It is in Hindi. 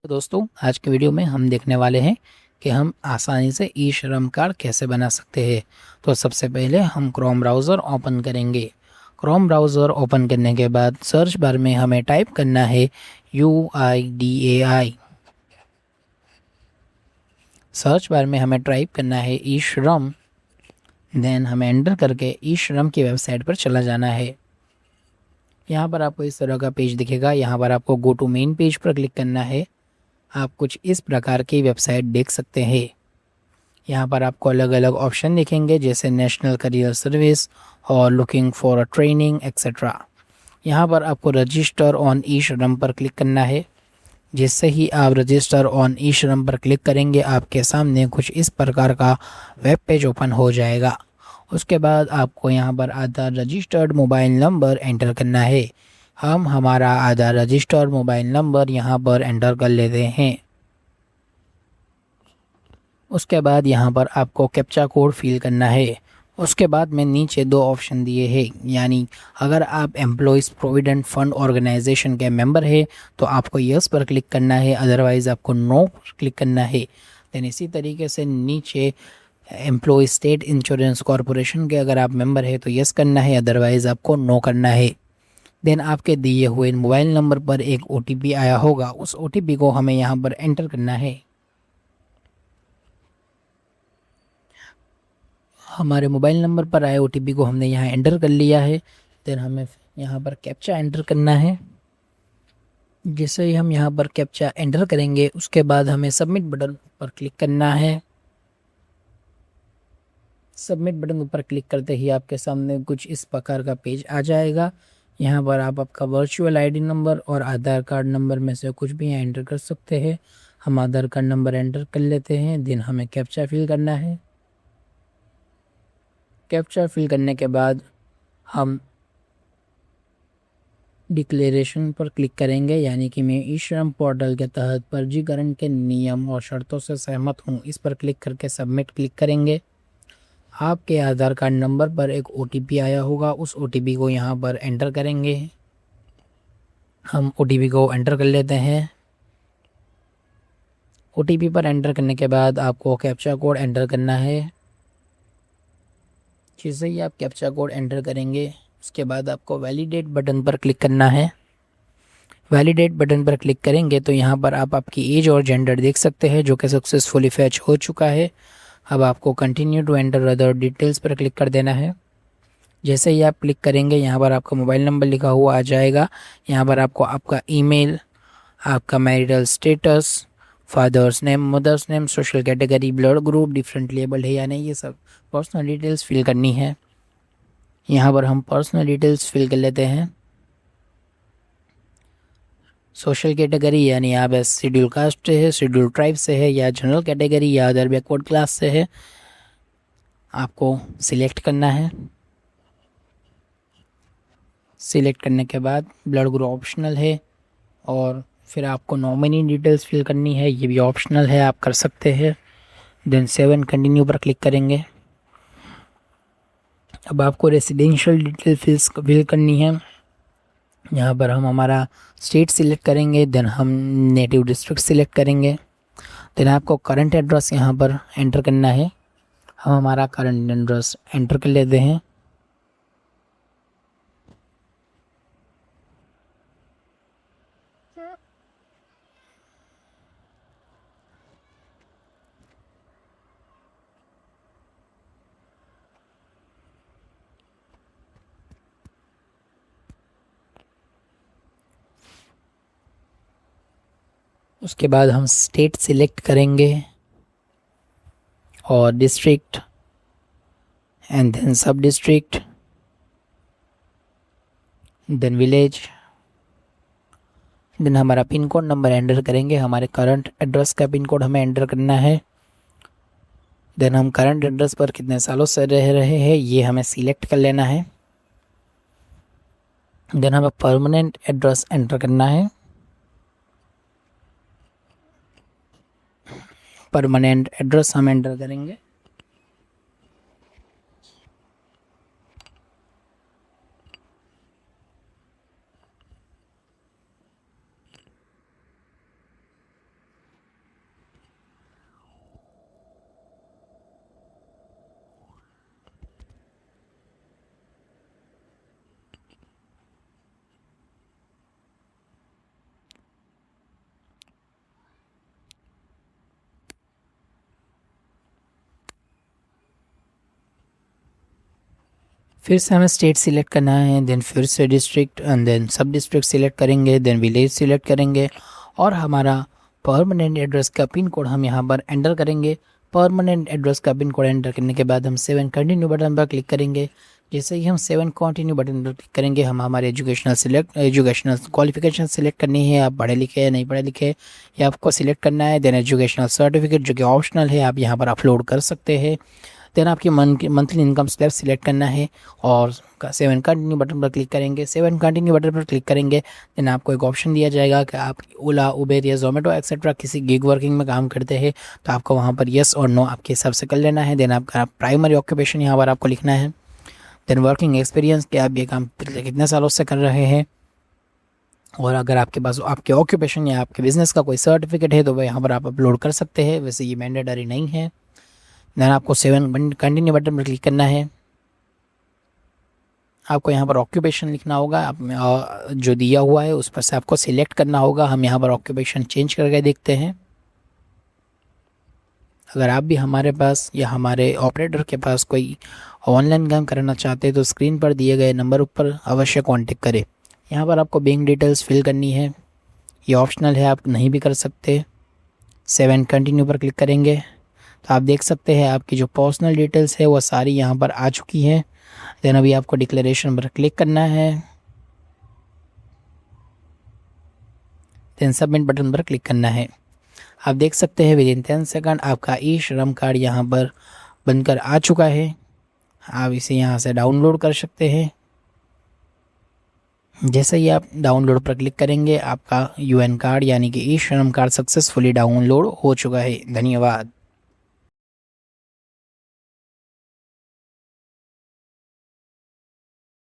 तो दोस्तों आज के वीडियो में हम देखने वाले हैं कि हम आसानी से ई श्रम कार्ड कैसे बना सकते हैं। तो सबसे पहले हम क्रोम ब्राउज़र ओपन करेंगे। क्रोम ब्राउज़र ओपन करने के बाद सर्च बार में हमें टाइप करना है UIDAI। सर्च बार में हमें टाइप करना है ई श्रम, देन हमें एंटर करके ई श्रम की वेबसाइट पर चला जाना है। यहाँ पर आपको इस तरह का पेज दिखेगा। यहाँ पर आपको गो टू मेन पेज पर क्लिक करना है। आप कुछ इस प्रकार की वेबसाइट देख सकते हैं। यहाँ पर आपको अलग अलग ऑप्शन दिखेंगे जैसे नेशनल करियर सर्विस और looking for a training etcetera. यहाँ पर आपको रजिस्टर ऑन ई श्रम पर क्लिक करना है। जिससे ही आप रजिस्टर ऑन ई श्रम पर क्लिक करेंगे आपके सामने कुछ इस प्रकार का वेब पेज ओपन हो जाएगा। उसके बाद आपको यहाँ पर आधार रजिस्टर्ड मोबाइल नंबर एंटर करना है। हम हमारा आधार रजिस्टर्ड मोबाइल नंबर यहाँ पर एंटर कर लेते हैं। उसके बाद यहाँ पर आपको कैप्चा कोड फिल करना है। उसके बाद में नीचे दो ऑप्शन दिए हैं, यानी अगर आप एम्प्लॉयज़ प्रोविडेंट फंड ऑर्गेनाइजेशन के मेंबर है तो आपको यस पर क्लिक करना है, अदरवाइज़ आपको नो पर क्लिक करना है। देन इसी तरीके से नीचे एम्प्लॉय स्टेट इंश्योरेंस कॉरपोरेशन के अगर आप मेंबर है तो यस करना है, अदरवाइज़ आपको नो करना है। देन आपके दिए हुए मोबाइल नंबर पर एक OTP आया होगा, उस OTP को हमें यहाँ पर एंटर करना है। हमारे मोबाइल नंबर पर आए OTP को हमने यहाँ एंटर कर लिया है। देन हमें यहाँ पर कैप्चा एंटर करना है। जैसे ही हम यहाँ पर कैप्चा एंटर करेंगे उसके बाद हमें सबमिट बटन पर क्लिक करना है। सबमिट बटन पर क्लिक करते ही आपके सामने कुछ इस प्रकार का पेज आ जाएगा। यहाँ पर आप आपका वर्चुअल ID नंबर और आधार कार्ड नंबर में से कुछ भी एंटर कर सकते हैं। हम आधार कार्ड नंबर एंटर कर लेते हैं। देन हमें कैप्चा फिल करना है। कैप्चा फिल करने के बाद हम डिक्लेरेशन पर क्लिक करेंगे, यानी कि मैं ई श्रम पोर्टल के तहत पंजीकरण के नियम और शर्तों से सहमत हूँ, इस पर क्लिक करके सबमिट क्लिक करेंगे। आपके आधार कार्ड नंबर पर एक OTP आया होगा, उस OTP को यहाँ पर एंटर करेंगे। हम OTP को एंटर कर लेते हैं। OTP पर एंटर करने के बाद आपको कैप्चा कोड एंटर करना है। जैसे ही आप कैप्चा कोड एंटर करेंगे उसके बाद आपको वैलिडेट बटन पर क्लिक करना है। वैलिडेट बटन पर क्लिक करेंगे तो यहाँ पर आप आपकी एज और जेंडर देख सकते हैं जो कि सक्सेसफुली फैच हो चुका है। अब आपको continue to enter other details पर क्लिक कर देना है। जैसे ही आप क्लिक करेंगे यहाँ पर आपका मोबाइल नंबर लिखा हुआ आ जाएगा। यहाँ पर आपको आपका ईमेल, आपका marital status, father's name, mother's name, social category, blood group, different label है या नहीं, ये सब पर्सनल डिटेल्स फिल करनी है। यहाँ पर हम पर्सनल डिटेल्स फिल कर लेते हैं। सोशल कैटेगरी यानी आप शेड्यूल कास्ट से है, शेड्यूल ट्राइब से है या जनरल कैटेगरी या अदर बैकवर्ड क्लास से है, आपको सिलेक्ट करना है। सिलेक्ट करने के बाद ब्लड ग्रुप ऑप्शनल है और फिर आपको नॉमिनी डिटेल्स फिल करनी है, ये भी ऑप्शनल है, आप कर सकते हैं। देन 7 कंटिन्यू पर क्लिक करेंगे। अब आपको रेसिडेंशियल डिटेल फिल करनी है। यहाँ पर हम हमारा स्टेट सिलेक्ट करेंगे, देन हम नेटिव डिस्ट्रिक्ट सिलेक्ट करेंगे। देन आपको करंट एड्रेस यहाँ पर एंटर करना है। हम हमारा करंट एड्रेस एंटर कर लेते हैं। उसके बाद हम स्टेट सिलेक्ट करेंगे और डिस्ट्रिक्ट एंड देन सब डिस्ट्रिक्ट, देन विलेज। देन हमारा पिन कोड नंबर एंटर करेंगे। हमारे करंट एड्रेस का पिन कोड हमें एंटर करना है। देन हम करंट एड्रेस पर कितने सालों से रह रहे हैं ये हमें सिलेक्ट कर लेना है। देन हमें परमानेंट एड्रेस एंटर करना है। परमानेंट एड्रेस हम एंटर करेंगे। फिर से हमें स्टेट सिलेक्ट करना है, देन फिर से डिस्ट्रिक्ट एंड देन सब डिस्ट्रिक्ट सिलेक्ट करेंगे, देन विलेज सिलेक्ट करेंगे और हमारा परमानेंट एड्रेस का पिन कोड हम यहाँ पर एंटर करेंगे। परमानेंट एड्रेस का पिन कोड एंटर करने के बाद हम 7 कंटिन्यू बटन पर क्लिक करेंगे। जैसे ही हम 7 कंटिन्यू बटन पर क्लिक करेंगे हम हमारे एजुकेशनल क्वालिफिकेशन सिलेक्ट करनी है। आप पढ़े लिखे हैं नहीं पढ़े लिखे ये आपको सिलेक्ट करना है। देन एजुकेशनल सर्टिफिकेट जो कि ऑप्शनल है आप यहाँ पर अपलोड कर सकते हैं। देन आपकी मंथली इनकम स्लैब सिलेक्ट करना है और 7 कंटिन्यू बटन पर क्लिक करेंगे। 7 कंटिन्यू बटन पर क्लिक करेंगे देन आपको एक ऑप्शन दिया जाएगा कि आप ओला, उबेर या जोमेटो एक्सेट्रा किसी गिग वर्किंग में काम करते हैं तो आपको वहाँ पर येस और नो आपके हिसाब से कर लेना है। देन आपका प्राइमरी ऑक्यूपेशन यहाँ पर आपको लिखना है। देन वर्किंग एक्सपीरियंस कि आप ये काम पिछले कितने सालों से कर रहे हैं और अगर आपके पास आपके ऑक्यूपेशन या आपके बिजनेस का कोई सर्टिफिकेट है तो वह यहाँ पर आप अपलोड कर सकते हैं। वैसे ये मैंडेटरी नहीं है। देन आपको 7 कंटिन्यू बटन पर क्लिक करना है। आपको यहाँ पर ऑक्यूपेशन लिखना होगा आप जो दिया हुआ है उस पर से आपको सिलेक्ट करना होगा। हम यहाँ पर ऑक्यूपेशन चेंज करके देखते हैं। अगर आप भी हमारे पास या हमारे ऑपरेटर के पास कोई ऑनलाइन काम कराना चाहते हैं तो स्क्रीन पर दिए गए नंबर पर अवश्य कांटेक्ट करें। यहाँ पर आपको बैंक डिटेल्स फिल करनी है, ये ऑप्शनल है, आप नहीं भी कर सकते। 7 कंटिन्यू पर क्लिक करेंगे तो आप देख सकते हैं आपकी जो पर्सनल डिटेल्स है वो सारी यहाँ पर आ चुकी हैं। देन अभी आपको डिक्लेरेशन पर क्लिक करना है, देन सबमिट बटन पर क्लिक करना है। आप देख सकते हैं विदिन 10 सेकंड आपका ई श्रम कार्ड यहाँ पर बनकर आ चुका है। आप इसे यहाँ से डाउनलोड कर सकते हैं। जैसे ही आप डाउनलोड पर क्लिक करेंगे आपका यूएन कार्ड यानी कि ई श्रम कार्ड सक्सेसफुली डाउनलोड हो चुका है। धन्यवाद।